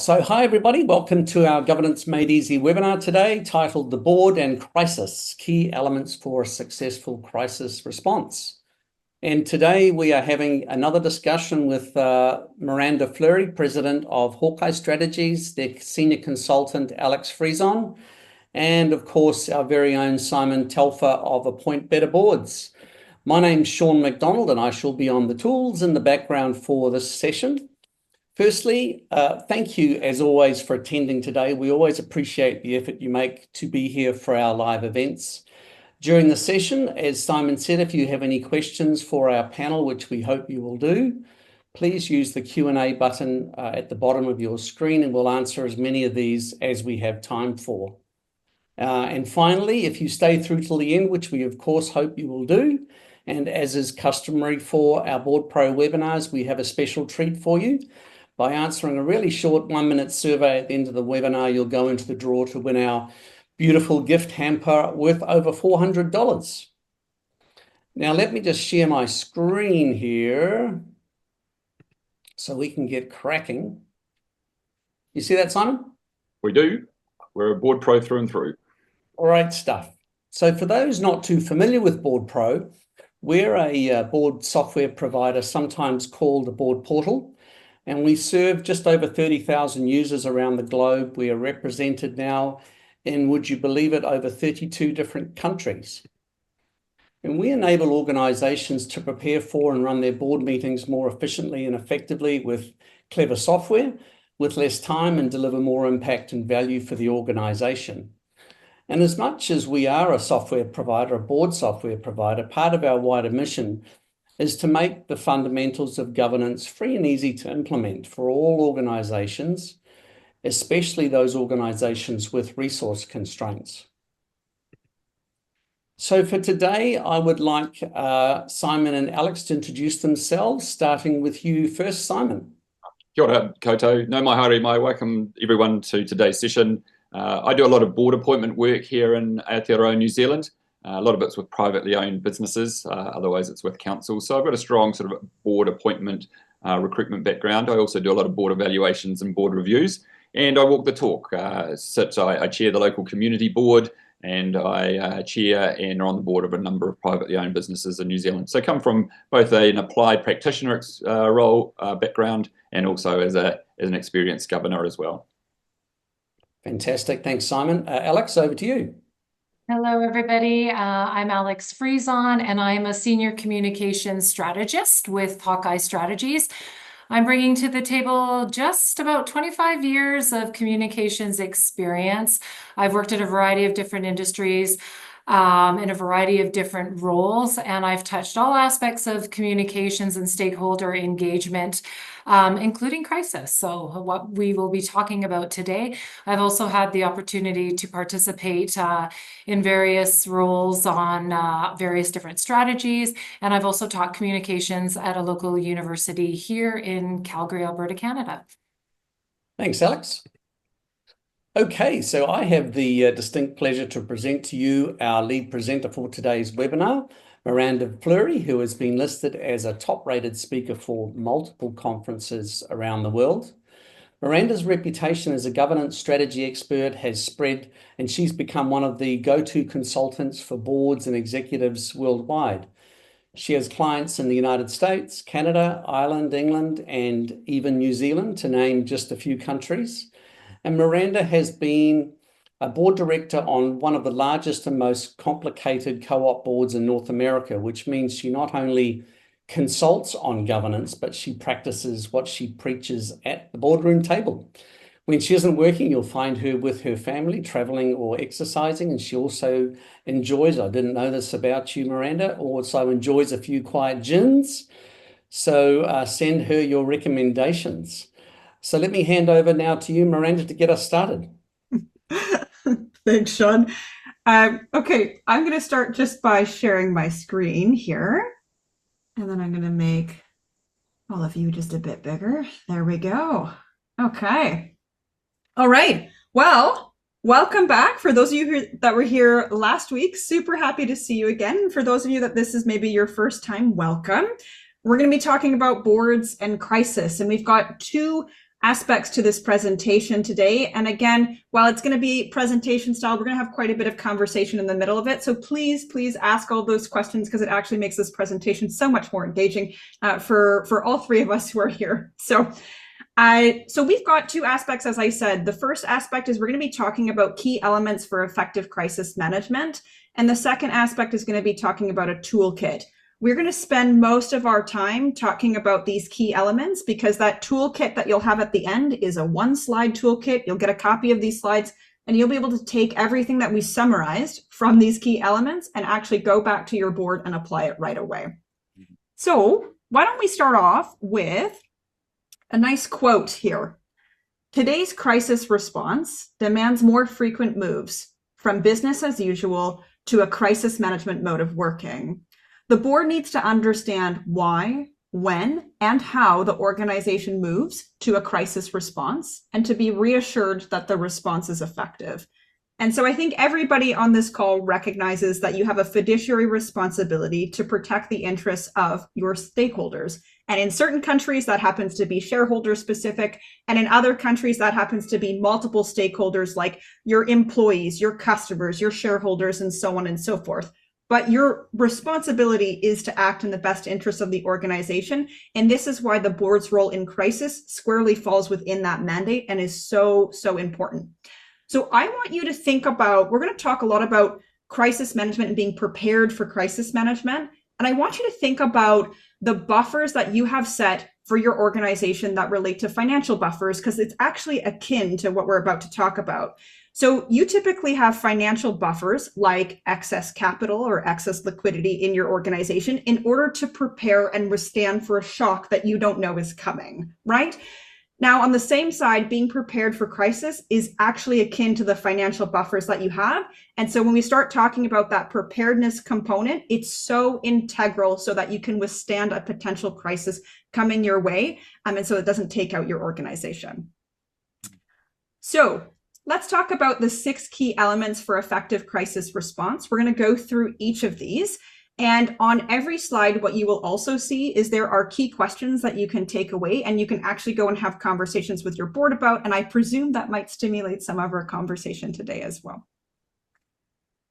So hi everybody, welcome to our Governance Made Easy webinar today titled The Board and Crisis, Key Elements for a Successful Crisis Response. And today we are having another discussion with Miranda Fleury, President of Hawkeye Strategies, their Senior Consultant Alex Frison, and of course our very own Simon Telfer of Appoint Better Boards. My name's Sean McDonald and I shall be on the tools in the background for this session. Firstly, thank you as always for attending today. We always appreciate the effort you make to be here for our live events. During the session, as Simon said, if you have any questions for our panel, which we hope you will do, please use the Q&A button at the bottom of your screen and we'll answer as many of these as we have time for. And finally, if you stay through till the end, which we of course hope you will do, and as is customary for our BoardPro webinars, we have a special treat for you. By answering a really short 1-minute survey at the end of the webinar, you'll go into the draw to win our beautiful gift hamper worth over $400. Now, let me just share my screen here so we can get cracking. You see that, Simon? We do. We're a BoardPro through and through. Great stuff. So for those not too familiar with BoardPro, we're a board software provider, sometimes called a board portal. And we serve just over 30,000 users around the globe. We are represented now in, would you believe it, over 32 different countries. And we enable organizations to prepare for and run their board meetings more efficiently and effectively with clever software, with less time, and deliver more impact and value for the organization. And as much as we are a software provider, a board software provider, part of our wider mission is to make the fundamentals of governance free and easy to implement for all organizations, especially those organizations with resource constraints. So for today, I would like Simon and Alex to introduce themselves, starting with you first, Simon. Kia ora koutou. No mai haere mai. Welcome everyone to today's session. I do a lot of board appointment work here in Aotearoa, New Zealand. A lot of it's with privately owned businesses, otherwise it's with councils. So I've got a strong sort of board appointment recruitment background. I also do a lot of board evaluations and board reviews, and I walk the talk. I chair the local community board, and I chair and are on the board of a number of privately owned businesses in New Zealand. So I come from both an applied practitioner role background and also as an experienced governor as well. Fantastic. Thanks, Simon. Alex, over to you. Hello, everybody. I'm Alex Frison, and I'm a senior communications strategist with Hawkeye Strategies. I'm bringing to the table just about 25 years of communications experience. I've worked at a variety of different industries in a variety of different roles, and I've touched all aspects of communications and stakeholder engagement, including crisis. So what we will be talking about today. I've also had the opportunity to participate in various roles on various different strategies, and I've also taught communications at a local university here in Calgary, Alberta, Canada. Thanks, Alex. Okay, so I have the distinct pleasure to present to you our lead presenter for today's webinar, Miranda Fleury, who has been listed as a top-rated speaker for multiple conferences around the world. Miranda's reputation as a governance strategy expert has spread, and she's become one of the go-to consultants for boards and executives worldwide. She has clients in the United States, Canada, Ireland, England, and even New Zealand, to name just a few countries. And Miranda has been a board director on one of the largest and most complicated co-op boards in North America, which means she not only consults on governance, but she practices what she preaches at the boardroom table. When she isn't working, you'll find her with her family, traveling or exercising, and she also enjoys, I didn't know this about you, Miranda, also enjoys a few quiet gins. So send her your recommendations. So let me hand over now to you, Miranda, to get us started. Thanks, Sean. Okay, I'm going to start just by sharing my screen here. And then I'm going to make all of you just a bit bigger. There we go. Okay. All right. Well, welcome back. For those of you that were here last week, super happy to see you again. For those of you that this is maybe your first time, welcome. We're going to be talking about boards and crisis, and we've got two aspects to this presentation today. And again, while it's going to be presentation style, we're going to have quite a bit of conversation in the middle of it. So please ask all those questions, because it actually makes this presentation so much more engaging for all three of us who are here. So we've got two aspects, as I said. The first aspect is we're going to be talking about key elements for effective crisis management. And the second aspect is going to be talking about a toolkit. We're going to spend most of our time talking about these key elements, because that toolkit that you'll have at the end is a one-slide toolkit. You'll get a copy of these slides, and you'll be able to take everything that we summarized from these key elements and actually go back to your board and apply it right away. So why don't we start off with a nice quote here. Today's crisis response demands more frequent moves from business as usual to a crisis management mode of working. The board needs to understand why, when, and how the organization moves to a crisis response, and to be reassured that the response is effective. And so I think everybody on this call recognizes that you have a fiduciary responsibility to protect the interests of your stakeholders. And in certain countries, that happens to be shareholder specific. And in other countries, that happens to be multiple stakeholders, like your employees, your customers, your shareholders, and so on and so forth. But your responsibility is to act in the best interest of the organization. And this is why the board's role in crisis squarely falls within that mandate and is so, so important. So I want you to think about, we're going to talk a lot about crisis management and being prepared for crisis management. And I want you to think about the buffers that you have set for your organization that relate to financial buffers, because it's actually akin to what we're about to talk about. So you typically have financial buffers like excess capital or excess liquidity in your organization in order to prepare and withstand for a shock that you don't know is coming, right? Now, on the same side, being prepared for crisis is actually akin to the financial buffers that you have. And so when we start talking about that preparedness component, it's so integral so that you can withstand a potential crisis coming your way, and so it doesn't take out your organization. So let's talk about the 6 key elements for effective crisis response. We're going to go through each of these. And on every slide, what you will also see is there are key questions that you can take away, and you can actually go and have conversations with your board about, and I presume that might stimulate some of our conversation today as well.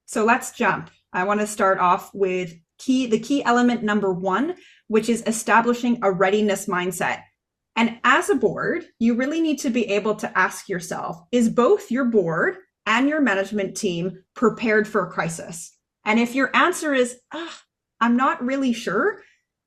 So let's jump. I want to start off with the key element number 1, which is establishing a readiness mindset. And as a board, you really need to be able to ask yourself, is both your board and your management team prepared for a crisis? And if your answer is, I'm not really sure,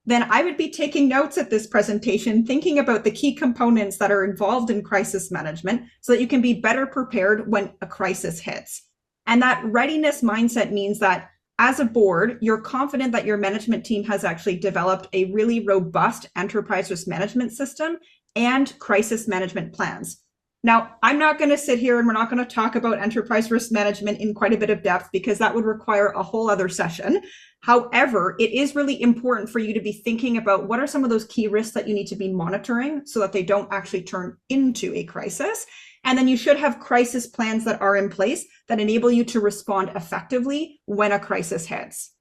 then I would be taking notes at this presentation, thinking about the key components that are involved in crisis management so that you can be better prepared when a crisis hits. And that readiness mindset means that as a board, you're confident that your management team has actually developed a really robust enterprise risk management system and crisis management plans. Now, I'm not going to sit here and we're not going to talk about enterprise risk management in quite a bit of depth, because that would require a whole other session. However, it is really important for you to be thinking about what are some of those key risks that you need to be monitoring so that they don't actually turn into a crisis. And then you should have crisis plans that are in place that enable you to respond effectively when a crisis hits.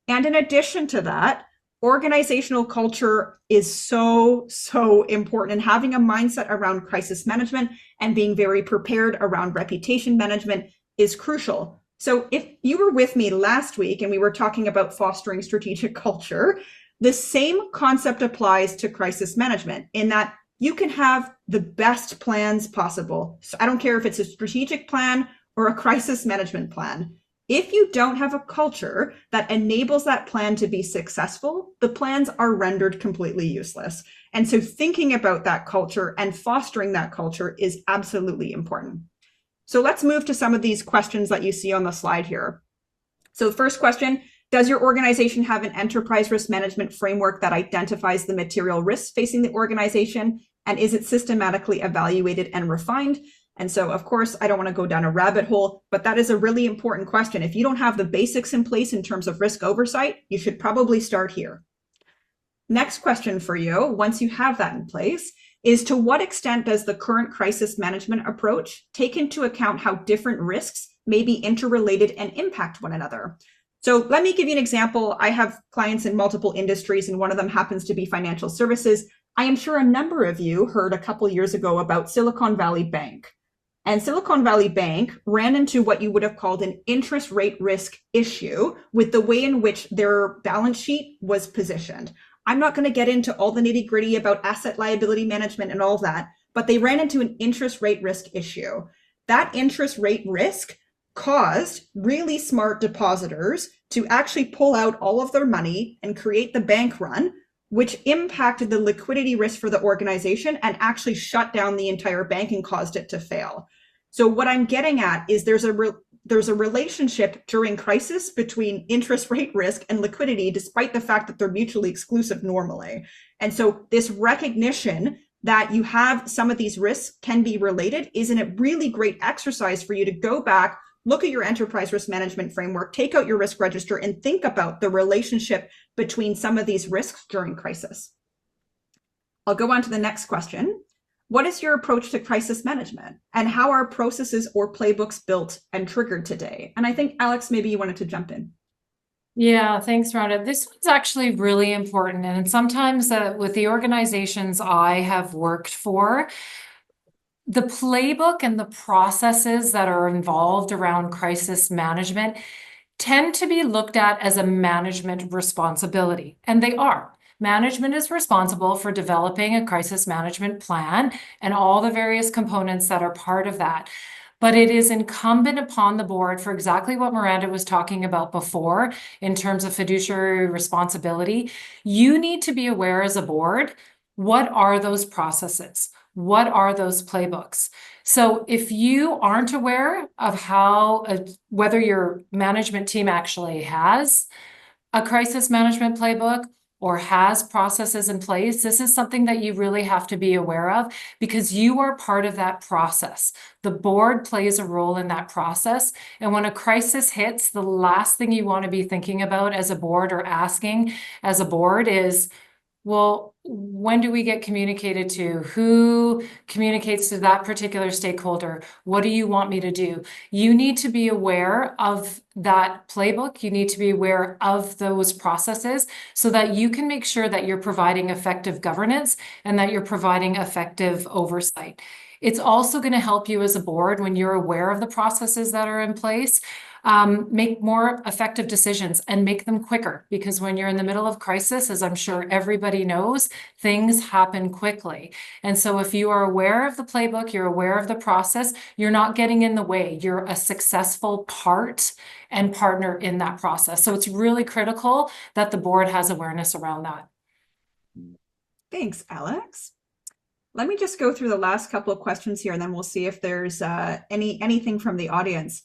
And in addition to that, organizational culture is so, so important, and having a mindset around crisis management and being very prepared around reputation management is crucial. So if you were with me last week and we were talking about fostering strategic culture, the same concept applies to crisis management in that you can have the best plans possible. So I don't care if it's a strategic plan or a crisis management plan. If you don't have a culture that enables that plan to be successful, the plans are rendered completely useless. And so thinking about that culture and fostering that culture is absolutely important. So let's move to some of these questions that you see on the slide here. So the first question, does your organization have an enterprise risk management framework that identifies the material risks facing the organization? And is it systematically evaluated and refined? And so, of course, I don't want to go down a rabbit hole, but that is a really important question. If you don't have the basics in place in terms of risk oversight, you should probably start here. Next question for you, once you have that in place, is to what extent does the current crisis management approach take into account how different risks may be interrelated and impact one another? So let me give you an example. I have clients in multiple industries, and one of them happens to be financial services. I am sure a number of you heard a couple years ago about Silicon Valley Bank. And Silicon Valley Bank ran into what you would have called an interest rate risk issue with the way in which their balance sheet was positioned. I'm not going to get into all the nitty gritty about asset liability management and all that, but they ran into an interest rate risk issue. That interest rate risk caused really smart depositors to actually pull out all of their money and create the bank run, which impacted the liquidity risk for the organization and actually shut down the entire bank and caused it to fail. So what I'm getting at is there's a relationship during crisis between interest rate risk and liquidity, despite the fact that they're mutually exclusive normally. And so this recognition that you have some of these risks can be related is a really great exercise for you to go back, look at your enterprise risk management framework, take out your risk register, and think about the relationship between some of these risks during crisis. I'll go on to the next question. What is your approach to crisis management, and how are processes or playbooks built and triggered today? And I think, Alex, maybe you wanted to jump in. Yeah, thanks, Rhonda. This one's actually really important. And sometimes with the organizations I have worked for, the playbook and the processes that are involved around crisis management tend to be looked at as a management responsibility, and they are. Management is responsible for developing a crisis management plan and all the various components that are part of that. But it is incumbent upon the board for exactly what Miranda was talking about before in terms of fiduciary responsibility. You need to be aware as a board, what are those processes? What are those playbooks? So if you aren't aware of how, whether your management team actually has a crisis management playbook or has processes in place, this is something that you really have to be aware of because you are part of that process. The board plays a role in that process. And when a crisis hits, the last thing you want to be thinking about as a board or asking as a board is, well, when do we get communicated to? Who communicates to that particular stakeholder? What do you want me to do? You need to be aware of that playbook. You need to be aware of those processes so that you can make sure that you're providing effective governance and that you're providing effective oversight. It's also going to help you as a board when you're aware of the processes that are in place. Make more effective decisions and make them quicker, because when you're in the middle of crisis, as I'm sure everybody knows, things happen quickly. And so if you are aware of the playbook, you're aware of the process, you're not getting in the way. You're a successful part and partner in that process. So it's really critical that the board has awareness around that. Thanks, Alex. Let me just go through the last couple of questions here, and then we'll see if there's anything from the audience.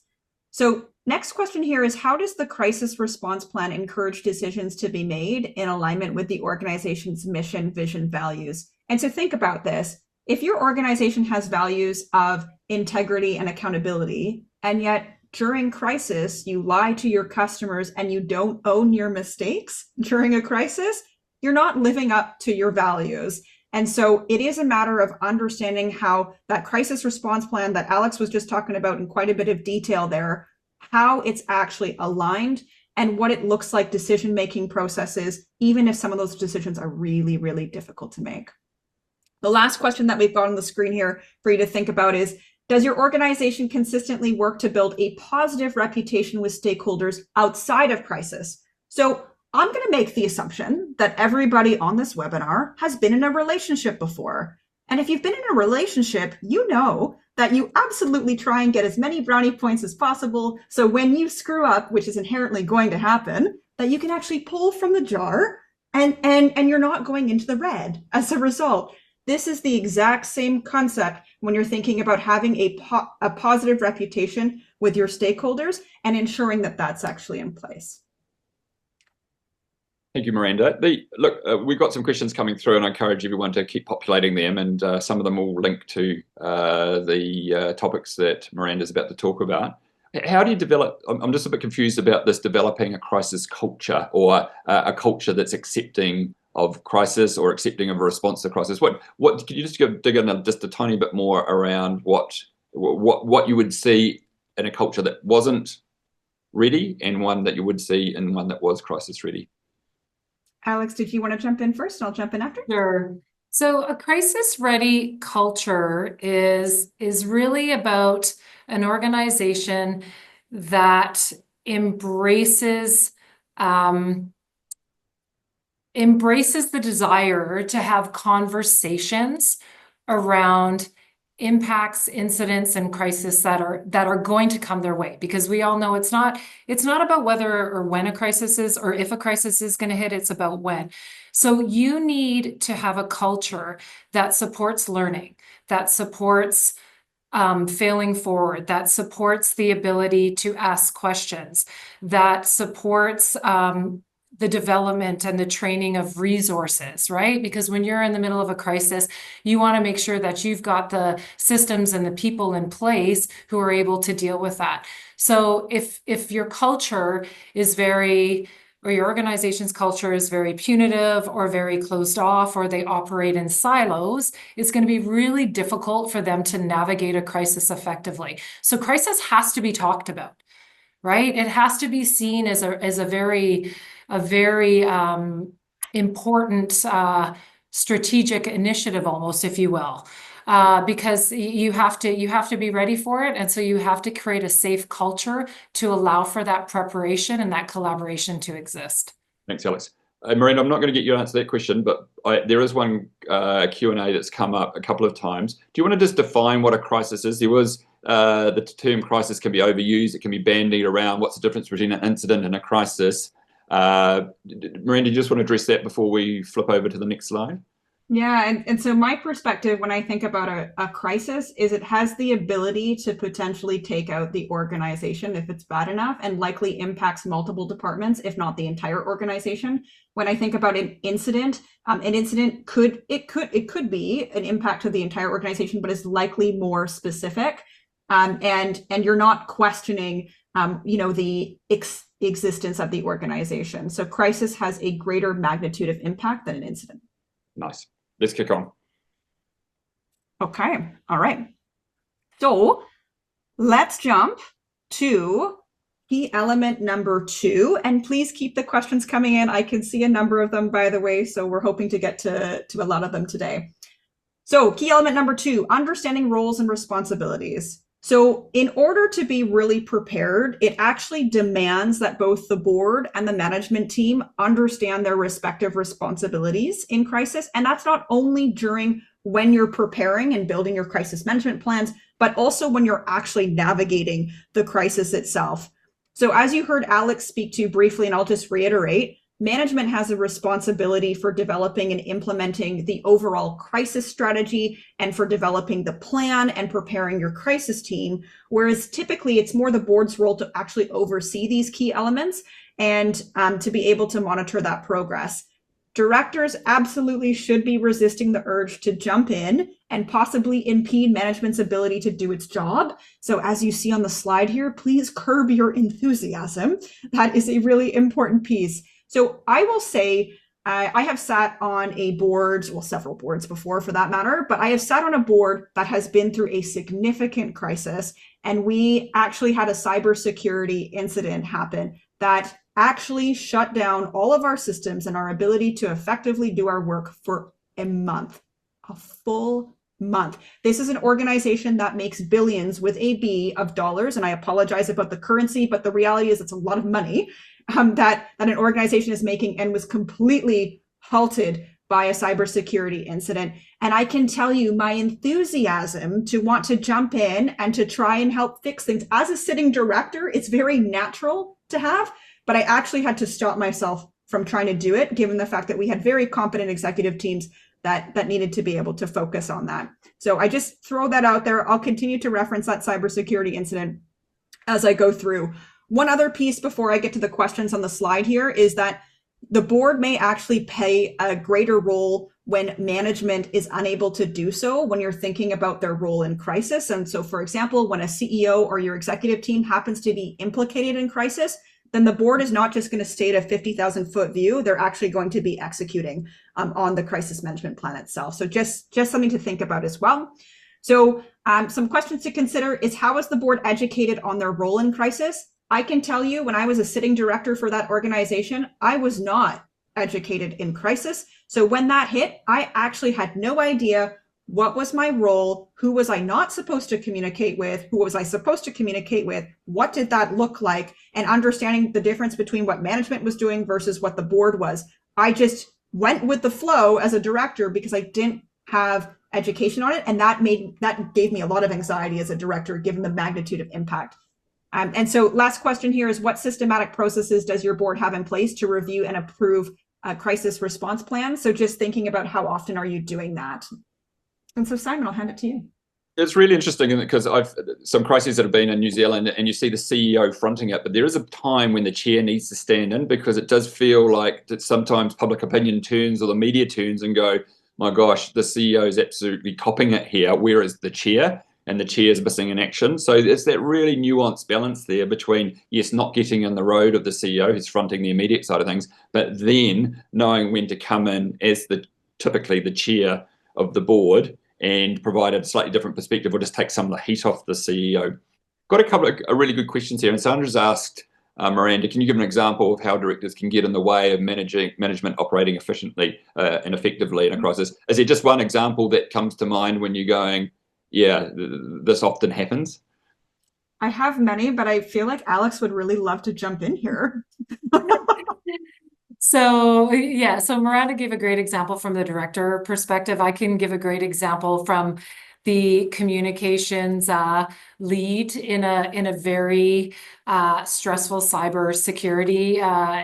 So next question here is, how does the crisis response plan encourage decisions to be made in alignment with the organization's mission, vision, values? And so think about this. If your organization has values of integrity and accountability, and yet during crisis, you lie to your customers and you don't own your mistakes during a crisis, you're not living up to your values. And so it is a matter of understanding how that crisis response plan that Alex was just talking about in quite a bit of detail there, how it's actually aligned and what it looks like decision-making processes, even if some of those decisions are really, really difficult to make. The last question that we've got on the screen here for you to think about is, does your organization consistently work to build a positive reputation with stakeholders outside of crisis? So I'm going to make the assumption that everybody on this webinar has been in a relationship before. And if you've been in a relationship, you know that you absolutely try and get as many brownie points as possible. So when you screw up, which is inherently going to happen, that you can actually pull from the jar and you're not going into the red as a result. This is the exact same concept when you're thinking about having a positive reputation with your stakeholders and ensuring that that's actually in place. Thank you, Miranda. Look, we've got some questions coming through, and I encourage everyone to keep populating them, and some of them will link to the topics that Miranda's about to talk about. How do you develop, I'm just a bit confused about this, developing a crisis culture, or a culture that's accepting of crisis or accepting of a response to crisis. What can you just dig in just a tiny bit more around what you would see in a culture that wasn't ready and one that you would see in one that was crisis ready? Alex, did you want to jump in first? I'll jump in after. Sure. So a crisis-ready culture is really about an organization that embraces the desire to have conversations around impacts, incidents, and crises that are going to come their way. Because we all know it's not about whether or when a crisis is, or if a crisis is going to hit, it's about when. So you need to have a culture that supports learning, that supports failing forward, that supports the ability to ask questions, that supports the development and the training of resources, right? Because when you're in the middle of a crisis, you want to make sure that you've got the systems and the people in place who are able to deal with that. So if your culture is or your organization's culture is very punitive or very closed off, or they operate in silos, it's going to be really difficult for them to navigate a crisis effectively. So crisis has to be talked about, right? It has to be seen as a very important strategic initiative, almost, if you will, because you have to be ready for it, and so you have to create a safe culture to allow for that preparation and that collaboration to exist. Thanks, Alex. Miranda, I'm not going to get you to answer that question, but there is one Q&A that's come up a couple of times. Do you want to just define what a crisis is? There was the term crisis can be overused. It can be bandied around. What's the difference between an incident and a crisis? Miranda, do you just want to address that before we flip over to the next slide? Yeah, and so my perspective when I think about a crisis is it has the ability to potentially take out the organization if it's bad enough, and likely impacts multiple departments, if not the entire organization. When I think about an incident could be an impact to the entire organization, but is likely more specific. And you're not questioning the existence of the organization. So crisis has a greater magnitude of impact than an incident. Nice. Let's kick on. Okay. All right. So let's jump to key element number 2. And please keep the questions coming in. I can see a number of them, by the way, so we're hoping to get to a lot of them today. So key element number 2, understanding roles and responsibilities. So in order to be really prepared, it actually demands that both the board and the management team understand their respective responsibilities in crisis. And that's not only during when you're preparing and building your crisis management plans, but also when you're actually navigating the crisis itself. So as you heard Alex speak to briefly, and I'll just reiterate, management has a responsibility for developing and implementing the overall crisis strategy and for developing the plan and preparing your crisis team, whereas typically it's more the board's role to actually oversee these key elements and to be able to monitor that progress. Directors absolutely should be resisting the urge to jump in and possibly impede management's ability to do its job. So as you see on the slide here, please curb your enthusiasm. That is a really important piece. So I will say, I have sat on a board, well, several boards before for that matter, but I have sat on a board that has been through a significant crisis. And we actually had a cybersecurity incident happen that actually shut down all of our systems and our ability to effectively do our work for a month, a full month. This is an organization that makes billions with a B of dollars. And I apologize about the currency, but the reality is it's a lot of money that an organization is making, and was completely halted by a cybersecurity incident. And I can tell you my enthusiasm to want to jump in and to try and help fix things. As a sitting director, it's very natural to have, but I actually had to stop myself from trying to do it, given the fact that we had very competent executive teams that needed to be able to focus on that. So I just throw that out there. I'll continue to reference that cybersecurity incident as I go through. One other piece before I get to the questions on the slide here is that the board may actually play a greater role when management is unable to do so, when you're thinking about their role in crisis. And so, for example, when a CEO or your executive team happens to be implicated in crisis, then the board is not just going to stay at a 50,000 foot view. They're actually going to be executing on the crisis management plan itself. So just something to think about as well. So some questions to consider is, how is the board educated on their role in crisis? I can tell you, when I was a sitting director for that organization, I was not educated in crisis. So when that hit, I actually had no idea what was my role, who was I not supposed to communicate with, who was I supposed to communicate with, what did that look like, and understanding the difference between what management was doing versus what the board was. I just went with the flow as a director because I didn't have education on it, and that gave me a lot of anxiety as a director, given the magnitude of impact. And so last question here is, what systematic processes does your board have in place to review and approve a crisis response plan? So just thinking about how often are you doing that? And so Simon, I'll hand it to you. It's really interesting because I've some crises that have been in New Zealand, and you see the CEO fronting it, but there is a time when the chair needs to stand in, because it does feel like that sometimes public opinion turns, or the media turns, and go, my gosh, the CEO is absolutely copping it here. Where is the chair? And the chair is missing in action. So there's that really nuanced balance there between, yes, not getting in the road of the CEO who's fronting the immediate side of things, but then knowing when to come in as typically the chair of the board and provide a slightly different perspective, or just take some of the heat off the CEO. Got a couple of really good questions here. And Sandra's asked, Miranda, can you give an example of how directors can get in the way of management operating efficiently and effectively in a crisis? Is there just one example that comes to mind when you're going, yeah, this often happens? I have many, but I feel like Alex would really love to jump in here. So yeah, so Miranda gave a great example from the director perspective. I can give a great example from the communications lead in a very stressful cyber security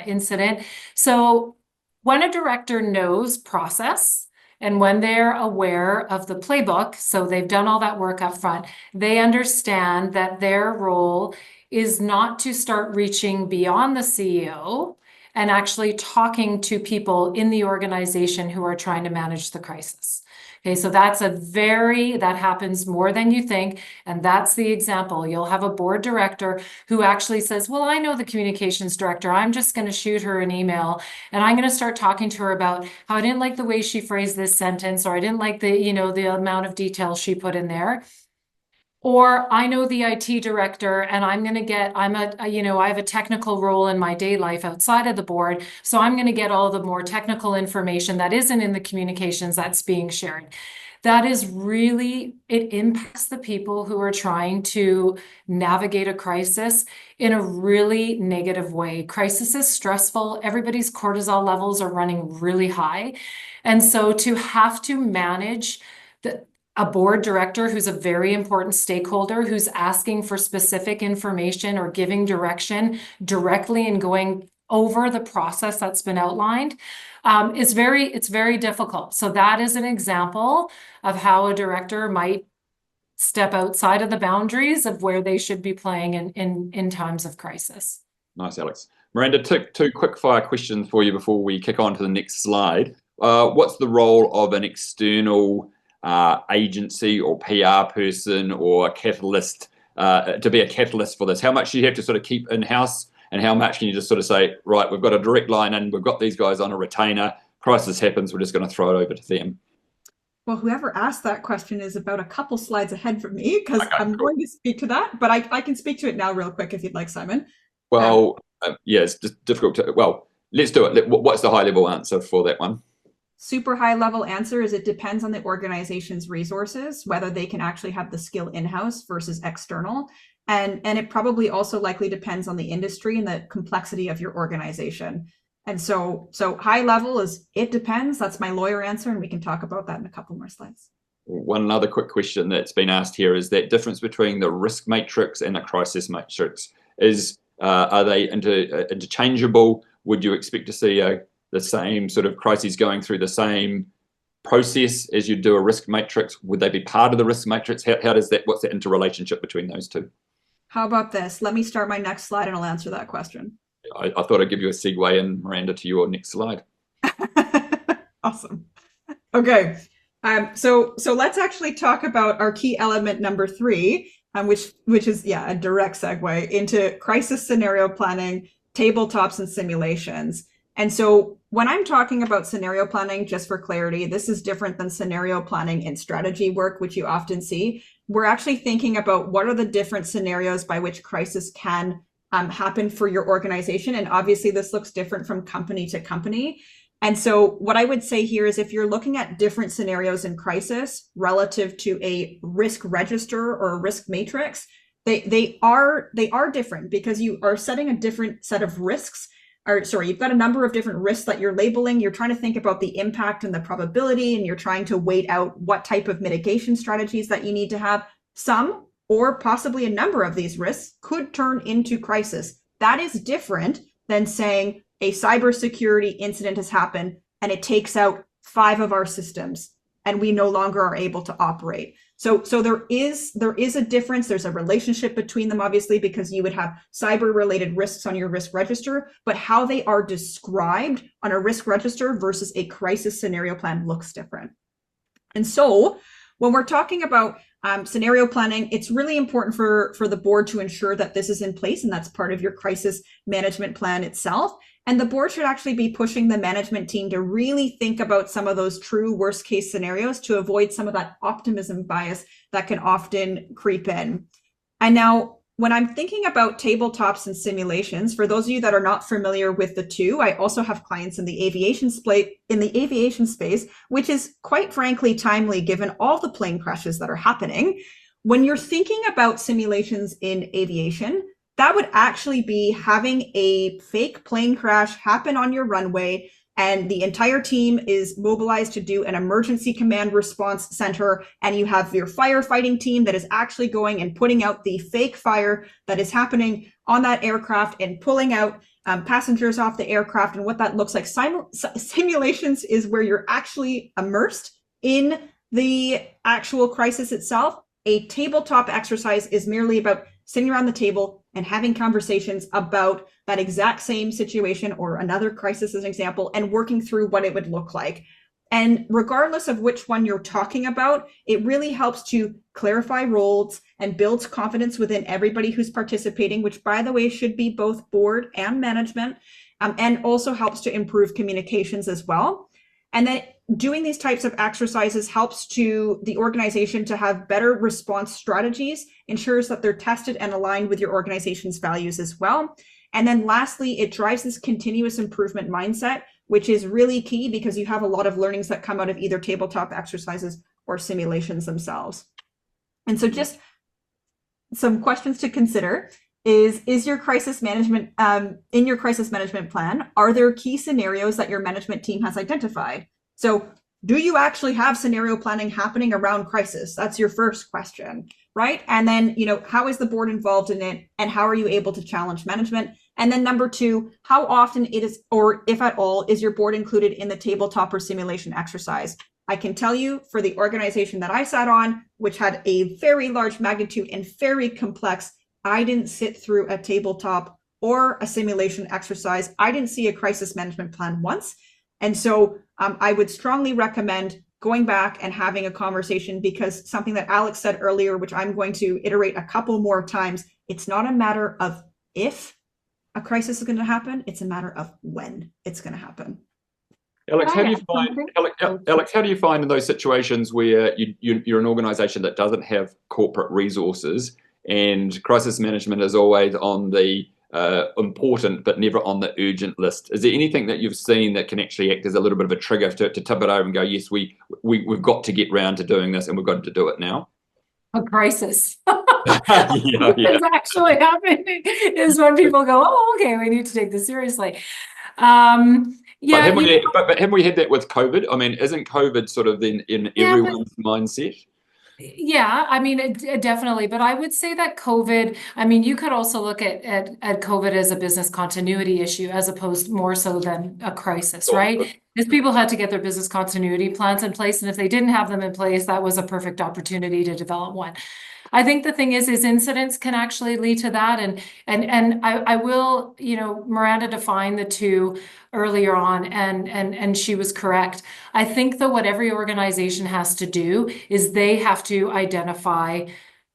incident. So when a director knows process, and when they're aware of the playbook, so they've done all that work up front, they understand that their role is not to start reaching beyond the CEO and actually talking to people in the organization who are trying to manage the crisis. Okay, so that happens more than you think. And that's the example. You'll have a board director who actually says, well, I know the communications director. I'm just going to shoot her an email, and I'm going to start talking to her about how I didn't like the way she phrased this sentence, or I didn't like the amount of detail she put in there. Or I know the IT director, and I have a technical role in my day life outside of the board. So I'm going to get all the more technical information that isn't in the communications that's being shared. That is really, it impacts the people who are trying to navigate a crisis in a really negative way. Crisis is stressful. Everybody's cortisol levels are running really high. And so to have to manage a board director who's a very important stakeholder, who's asking for specific information or giving direction directly and going over the process that's been outlined, it's very difficult. So that is an example of how a director might step outside of the boundaries of where they should be playing in times of crisis. Nice, Alex. Miranda, two quick fire questions for you before we kick on to the next slide. What's the role of an external agency or PR person or a catalyst to be a catalyst for this? How much do you have to sort of keep in-house, and how much can you just sort of say, right, we've got a direct line and we've got these guys on a retainer, crisis happens, we're just going to throw it over to them? Well, whoever asked that question is about a couple slides ahead from me, because I'm going to speak to that, but I can speak to it now real quick if you'd like, Simon. Well, yeah, it's just difficult to, well, let's do it. What's the high level answer for that one? Super high level answer is it depends on the organization's resources, whether they can actually have the skill in-house versus external. And it probably also likely depends on the industry and the complexity of your organization. And so high level is it depends. That's my lawyer answer, and we can talk about that in a couple more slides. One other quick question that's been asked here is that difference between the risk matrix and the crisis matrix. Are they interchangeable? Would you expect to see the same sort of crises going through the same process as you do a risk matrix? Would they be part of the risk matrix? What's the interrelationship between those two? How about this? Let me start my next slide and I'll answer that question. I thought I'd give you a segue in, Miranda, to your next slide. Awesome. Okay. So let's actually talk about our key element number 3, which is a direct segue into crisis scenario planning, tabletops, and simulations. And so when I'm talking about scenario planning, just for clarity, this is different than scenario planning in strategy work, which you often see. We're actually thinking about what are the different scenarios by which crisis can happen for your organization. And obviously this looks different from company to company. And so what I would say here is if you're looking at different scenarios in crisis relative to a risk register or a risk matrix, they are different because you are setting a different set of risks. Or sorry, you've got a number of different risks that you're labeling. You're trying to think about the impact and the probability, and you're trying to weight out what type of mitigation strategies that you need to have. Some or possibly a number of these risks could turn into crisis. That is different than saying a cybersecurity incident has happened and it takes out 5 of our systems and we no longer are able to operate. So there is a difference. There's a relationship between them, obviously, because you would have cyber-related risks on your risk register, but how they are described on a risk register versus a crisis scenario plan looks different. And so when we're talking about scenario planning, it's really important for the board to ensure that this is in place, and that's part of your crisis management plan itself. And the board should actually be pushing the management team to really think about some of those true worst case scenarios to avoid some of that optimism bias that can often creep in. And now, when I'm thinking about tabletops and simulations, for those of you that are not familiar with the two, I also have clients in the aviation space, which is quite frankly timely given all the plane crashes that are happening. When you're thinking about simulations in aviation, that would actually be having a fake plane crash happen on your runway, and the entire team is mobilized to do an emergency command response center, and you have your firefighting team that is actually going and putting out the fake fire that is happening on that aircraft and pulling out passengers off the aircraft. And what that looks like, simulations is where you're actually immersed in the actual crisis itself. A tabletop exercise is merely about sitting around the table and having conversations about that exact same situation or another crisis as an example, and working through what it would look like. And regardless of which one you're talking about, it really helps to clarify roles and builds confidence within everybody who's participating, which, by the way, should be both board and management, and also helps to improve communications as well. And then doing these types of exercises helps to the organization to have better response strategies, ensures that they're tested and aligned with your organization's values as well. And then lastly, it drives this continuous improvement mindset, which is really key because you have a lot of learnings that come out of either tabletop exercises or simulations themselves. And so just some questions to consider is your crisis management, in your crisis management plan, are there key scenarios that your management team has identified? So do you actually have scenario planning happening around crisis? That's your first question, right? And then, how is the board involved in it, and how are you able to challenge management? And then number 2, how often it is, or if at all, is your board included in the tabletop or simulation exercise? I can tell you for the organization that I sat on, which had a very large magnitude and very complex, I didn't sit through a tabletop or a simulation exercise. I didn't see a crisis management plan once. And so I would strongly recommend going back and having a conversation, because something that Alex said earlier, which I'm going to iterate a couple more times, it's not a matter of if a crisis is going to happen, it's a matter of when it's going to happen. Alex, how do you find in those situations where you're an organization that doesn't have corporate resources and crisis management is always on the important but never on the urgent list? Is there anything that you've seen that can actually act as a little bit of a trigger to tip it over and go, yes, we've got to get round to doing this and we've got to do it now? A crisis. yeah. What's actually happening is when people go, oh, okay, we need to take this seriously. Yeah, but haven't we had that with COVID? I mean, isn't COVID sort of then in everyone's mindset? Yeah, I mean, definitely. But I would say that COVID, I mean, you could also look at COVID as a business continuity issue as opposed more so than a crisis, right? Because people had to get their business continuity plans in place. And if they didn't have them in place, that was a perfect opportunity to develop one. I think the thing is incidents can actually lead to that. And I will, Miranda defined the two earlier on, and she was correct. I think that what every organization has to do is they have to identify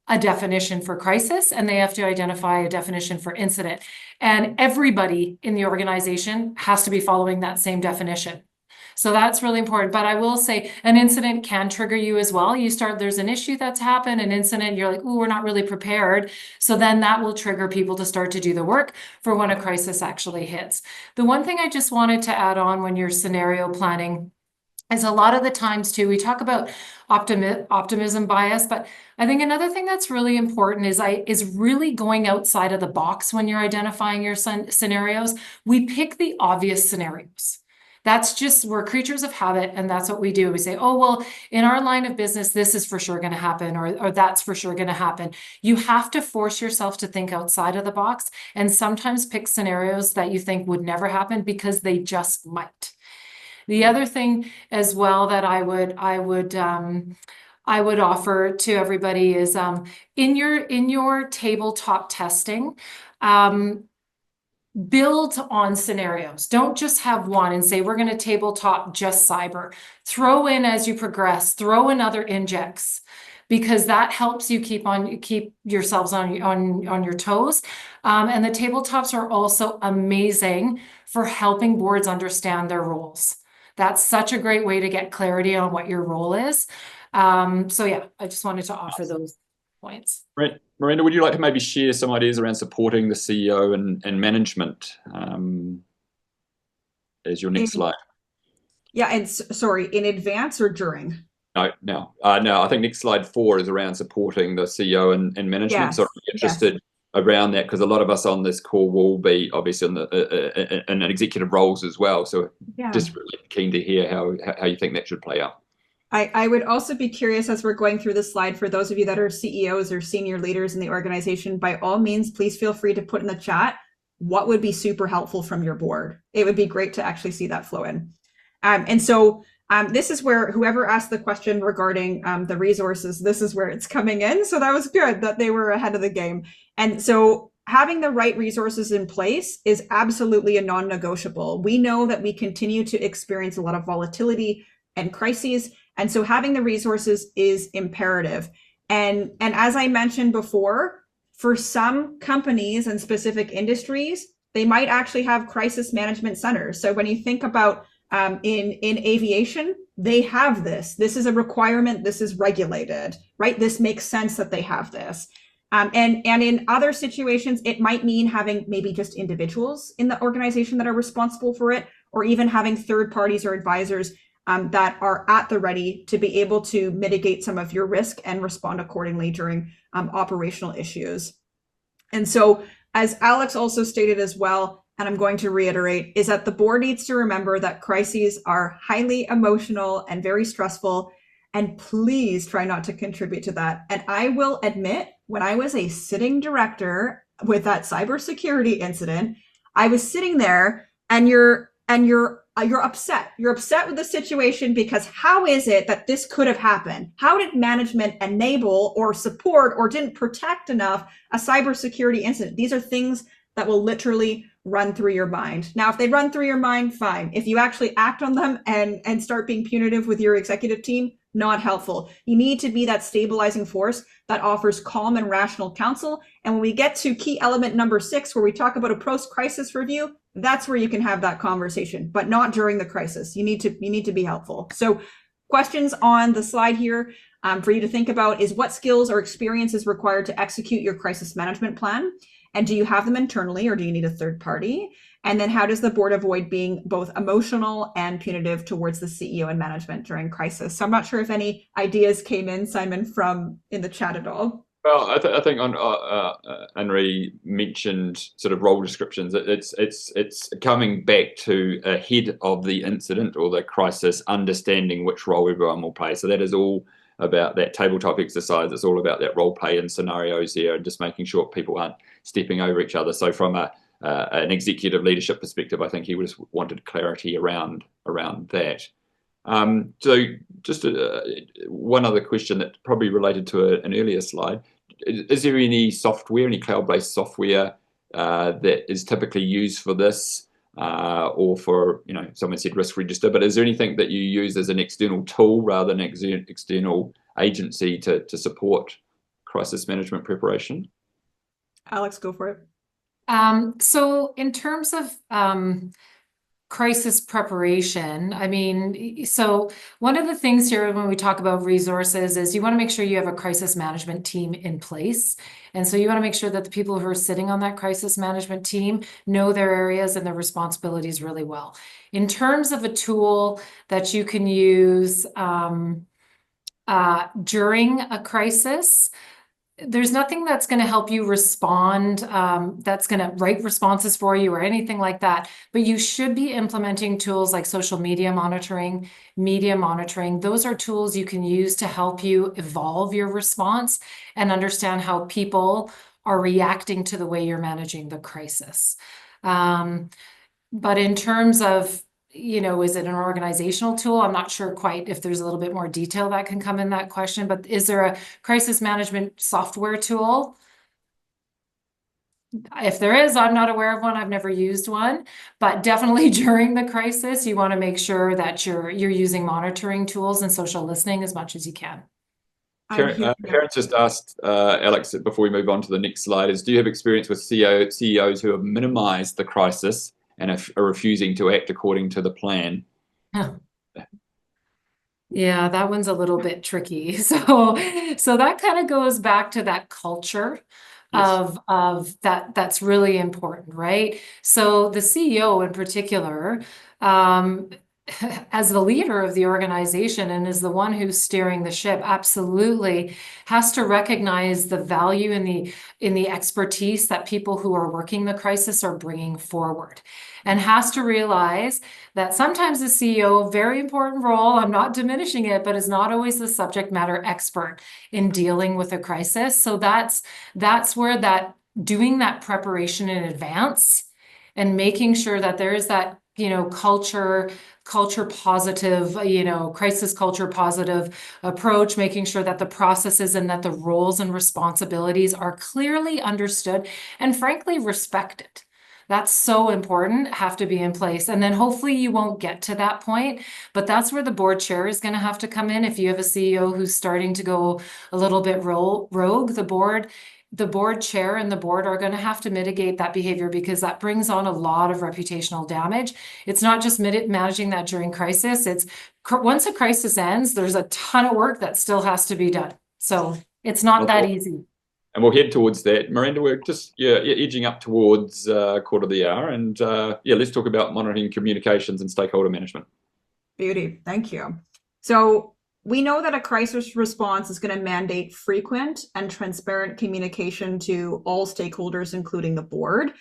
a definition for crisis, and they have to identify a definition for incident. And everybody in the organization has to be following that same definition. So that's really important. But I will say an incident can trigger you as well. There's an issue that's happened, an incident, you're like, oh, we're not really prepared. So then that will trigger people to start to do the work for when a crisis actually hits. The one thing I just wanted to add on when you're scenario planning is a lot of the times too, we talk about optimism bias, but I think another thing that's really important is really going outside of the box when you're identifying your scenarios. We pick the obvious scenarios. We're creatures of habit, and that's what we do. We say, oh, well, in our line of business, this is for sure going to happen, or that's for sure going to happen. You have to force yourself to think outside of the box and sometimes pick scenarios that you think would never happen because they just might. The other thing as well that I would offer to everybody is in your tabletop testing, build on scenarios. Don't just have one and say, we're going to tabletop just cyber. Throw in, as you progress, throw in other injects, because that helps you keep yourselves on your toes. And the tabletops are also amazing for helping boards understand their roles. That's such a great way to get clarity on what your role is. So yeah, I just wanted to offer those points. Right. Miranda, would you like to maybe share some ideas around supporting the CEO and management as your next slide? Yeah, and sorry, in advance or during? No. I think next slide 4 is around supporting the CEO and management. Yes. So I'm interested around that, because a lot of us on this call will be obviously in executive roles as well. So just really keen to hear how you think that should play out. I would also be curious, as we're going through this slide, for those of you that are CEOs or senior leaders in the organization, by all means, please feel free to put in the chat what would be super helpful from your board. It would be great to actually see that flow in. And so this is where whoever asked the question regarding the resources, this is where it's coming in. So that was good that they were ahead of the game. And so having the right resources in place is absolutely a non-negotiable. We know that we continue to experience a lot of volatility and crises. And so having the resources is imperative. And as I mentioned before, for some companies and specific industries, they might actually have crisis management centers. So when you think about in aviation, they have this. This is a requirement. This is regulated, right? This makes sense that they have this. And in other situations, it might mean having maybe just individuals in the organization that are responsible for it, or even having third parties or advisors that are at the ready to be able to mitigate some of your risk and respond accordingly during operational issues. And so, as Alex also stated as well, and I'm going to reiterate, is that the board needs to remember that crises are highly emotional and very stressful, and please try not to contribute to that. And I will admit, when I was a sitting director with that cybersecurity incident, I was sitting there and you're upset. You're upset with the situation because how is it that this could have happened? How did management enable or support or didn't protect enough a cybersecurity incident? These are things that will literally run through your mind. Now, if they run through your mind, fine. If you actually act on them and start being punitive with your executive team, not helpful. You need to be that stabilizing force that offers calm and rational counsel. And when we get to key element number 6, where we talk about a post-crisis review, that's where you can have that conversation, but not during the crisis. You need to be helpful. So questions on the slide here for you to think about is, what skills or experience is required to execute your crisis management plan? And do you have them internally, or do you need a third party? And then how does the board avoid being both emotional and punitive towards the CEO and management during crisis? So I'm not sure if any ideas came in, Simon, from in the chat at all. Well, I think Henri mentioned sort of role descriptions. It's coming back to ahead of the incident or the crisis, understanding which role everyone will play. So that is all about that tabletop exercise. It's all about that role play and scenarios here, and just making sure people aren't stepping over each other. So from an executive leadership perspective, I think he just wanted clarity around that. So just one other question that probably related to an earlier slide. Is there any software, any cloud-based software that is typically used for this, or for, someone said risk register, but is there anything that you use as an external tool rather than external agency to support crisis management preparation? Alex, go for it. So in terms of crisis preparation, I mean, so one of the things here when we talk about resources is you want to make sure you have a crisis management team in place. And so you want to make sure that the people who are sitting on that crisis management team know their areas and their responsibilities really well. In terms of a tool that you can use during a crisis, there's nothing that's going to help you respond, that's going to write responses for you or anything like that. But you should be implementing tools like social media monitoring, media monitoring. Those are tools you can use to help you evolve your response and understand how people are reacting to the way you're managing the crisis. But in terms of, is it an organizational tool? I'm not sure quite if there's a little bit more detail that can come in that question, but is there a crisis management software tool? If there is, I'm not aware of one. I've never used one, but definitely during the crisis, you want to make sure that you're using monitoring tools and social listening as much as you can. Karen just asked Alex before we move on to the next slide do you have experience with CEOs who have minimized the crisis and are refusing to act according to the plan? Yeah, that one's a little bit tricky. So that kind of goes back to that culture of that's really important, right? So the CEO in particular, as the leader of the organization and is the one who's steering the ship, absolutely has to recognize the value in the expertise that people who are working the crisis are bringing forward, and has to realize that sometimes the CEO, very important role, I'm not diminishing it, but is not always the subject matter expert in dealing with a crisis. So that's where that doing that preparation in advance and making sure that there is that culture positive, crisis culture positive approach, making sure that the processes and that the roles and responsibilities are clearly understood and frankly respected. That's so important, have to be in place. And then hopefully you won't get to that point, but that's where the board chair is going to have to come in. If you have a CEO who's starting to go a little bit rogue, the board chair and the board are going to have to mitigate that behavior, because that brings on a lot of reputational damage. It's not just managing that during crisis. It's once a crisis ends, there's a ton of work that still has to be done. So it's not that easy. And we'll head towards that. Miranda, we're just edging up towards quarter of the hour. And let's talk about monitoring communications and stakeholder management. Beauty. Thank you. So we know that a crisis response is going to mandate frequent and transparent communication to all stakeholders, including the board.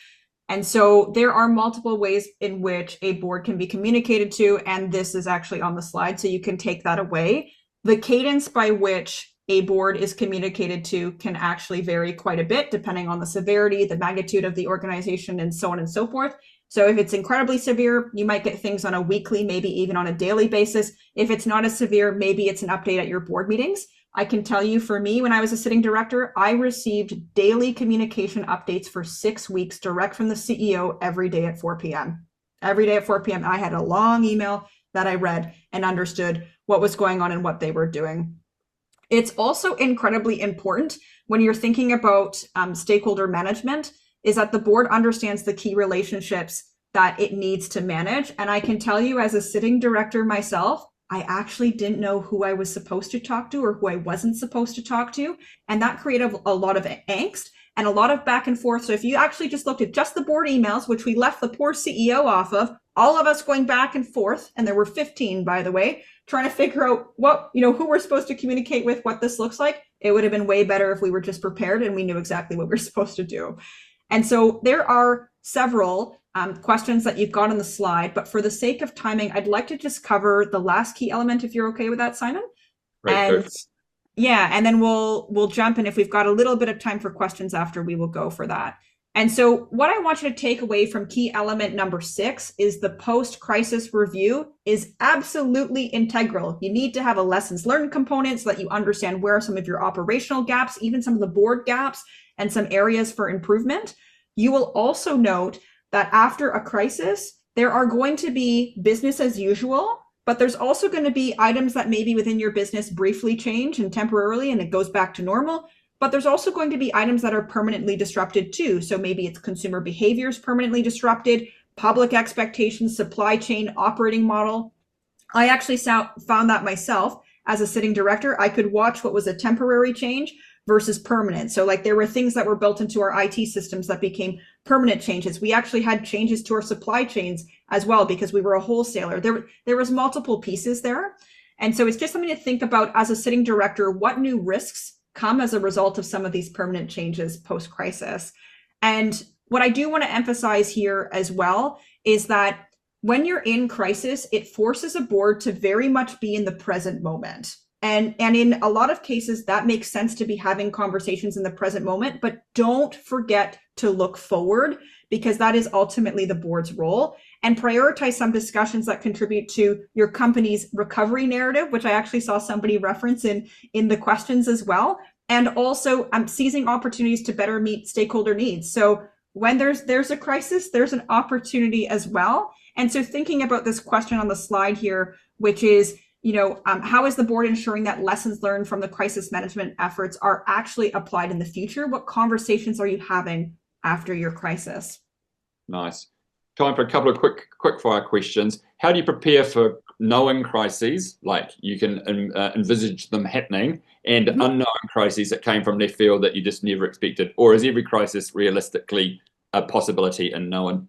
And so there are multiple ways in which a board can be communicated to, and this is actually on the slide, so you can take that away. The cadence by which a board is communicated to can actually vary quite a bit depending on the severity, the magnitude of the organization, and so on and so forth. So if it's incredibly severe, you might get things on a weekly, maybe even on a daily basis. If it's not as severe, maybe it's an update at your board meetings. I can tell you, for me, when I was a sitting director, I received daily communication updates for 6 weeks direct from the CEO every day at 4 p.m. Every day at 4 p.m. I had a long email that I read and understood what was going on and what they were doing. It's also incredibly important when you're thinking about stakeholder management is that the board understands the key relationships that it needs to manage. And I can tell you, as a sitting director myself, I actually didn't know who I was supposed to talk to or who I wasn't supposed to talk to. And that created a lot of angst and a lot of back and forth. So if you actually just looked at just the board emails, which we left the poor CEO off of, all of us going back and forth, and there were 15, by the way, trying to figure out what, who we're supposed to communicate with, what this looks like, it would have been way better if we were just prepared and we knew exactly what we were supposed to do. And so there are several questions that you've got on the slide, but for the sake of timing, I'd like to just cover the last key element, if you're okay with that, Simon. Right. And then we'll jump in. If we've got a little bit of time for questions after, we will go for that. And so what I want you to take away from key element number 6 is the post-crisis review is absolutely integral. You need to have a lessons learned component so that you understand where are some of your operational gaps, even some of the board gaps, and some areas for improvement. You will also note that after a crisis, there are going to be business as usual, but there's also going to be items that maybe within your business briefly change and temporarily, and it goes back to normal. But there's also going to be items that are permanently disrupted too. So maybe it's consumer behaviors permanently disrupted. public expectations, supply chain, operating model. I actually found that myself as a sitting director. I could watch what was a temporary change versus permanent. So like there were things that were built into our IT systems that became permanent changes. We actually had changes to our supply chains as well because we were a wholesaler. There was multiple pieces there. And so it's just something to think about as a sitting director, what new risks come as a result of some of these permanent changes post-crisis. And what I do want to emphasize here as well is that when you're in crisis, it forces a board to very much be in the present moment. And in a lot of cases, that makes sense to be having conversations in the present moment, but don't forget to look forward because that is ultimately the board's role, and prioritize some discussions that contribute to your company's recovery narrative, which I actually saw somebody reference in the questions as well. And also seizing opportunities to better meet stakeholder needs. So when there's a crisis, there's an opportunity as well. And so thinking about this question on the slide here, which is, how is the board ensuring that lessons learned from the crisis management efforts are actually applied in the future? What conversations are you having after your crisis? Nice. Time for a couple of quick fire questions. How do you prepare for knowing crises, like you can envisage them happening, and unknown crises that came from left field that you just never expected? Or is every crisis realistically a possibility and known?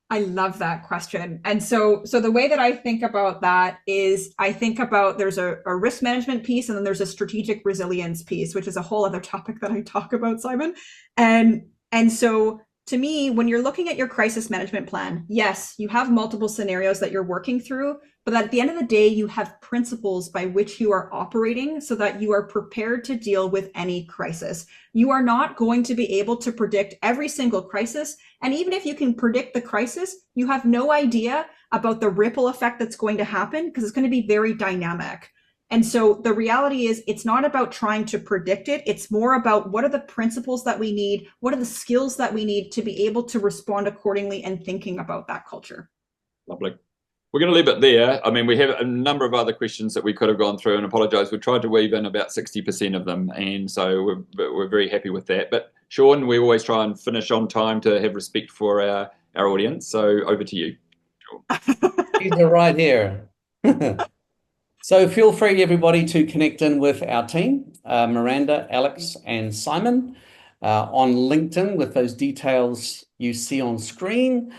I love that question. And so the way that I think about that is I think about there's a risk management piece and then there's a strategic resilience piece, which is a whole other topic that I talk about, Simon. And so to me, when you're looking at your crisis management plan, yes, you have multiple scenarios that you're working through, but at the end of the day, you have principles by which you are operating so that you are prepared to deal with any crisis. You are not going to be able to predict every single crisis. And even if you can predict the crisis, you have no idea about the ripple effect that's going to happen because it's going to be very dynamic. And so the reality is it's not about trying to predict it. It's more about what are the principles that we need? What are the skills that we need to be able to respond accordingly and thinking about that culture? Lovely. We're going to leave it there. I mean, we have a number of other questions that we could have gone through, and apologise. We tried to weave in about 60% of them, and so we're very happy with that. But Sean, we always try and finish on time to have respect for our audience. So over to you. These are right here. So feel free, everybody, to connect in with our team, Miranda, Alex, and Simon on LinkedIn with those details you see on screen.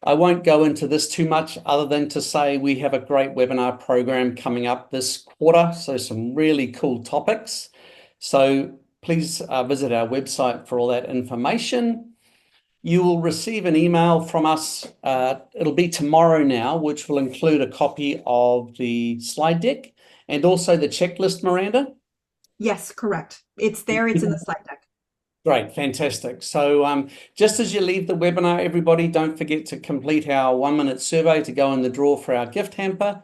I won't go into this too much other than to say we have a great webinar program coming up this quarter, so some really cool topics. So please visit our website for all that information. You will receive an email from us. It'll be tomorrow now, which will include a copy of the slide deck and also the checklist, Miranda. Yes, correct. It's there. It's in the slide deck. Great, fantastic. So just as you leave the webinar, everybody, don't forget to complete our 1-minute survey to go in the draw for our gift hamper.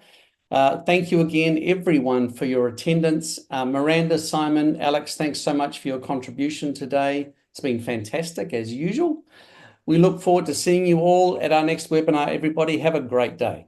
Thank you again, everyone, for your attendance. Miranda, Simon, Alex, thanks so much for your contribution today. It's been fantastic, as usual. We look forward to seeing you all at our next webinar. Everybody, have a great day.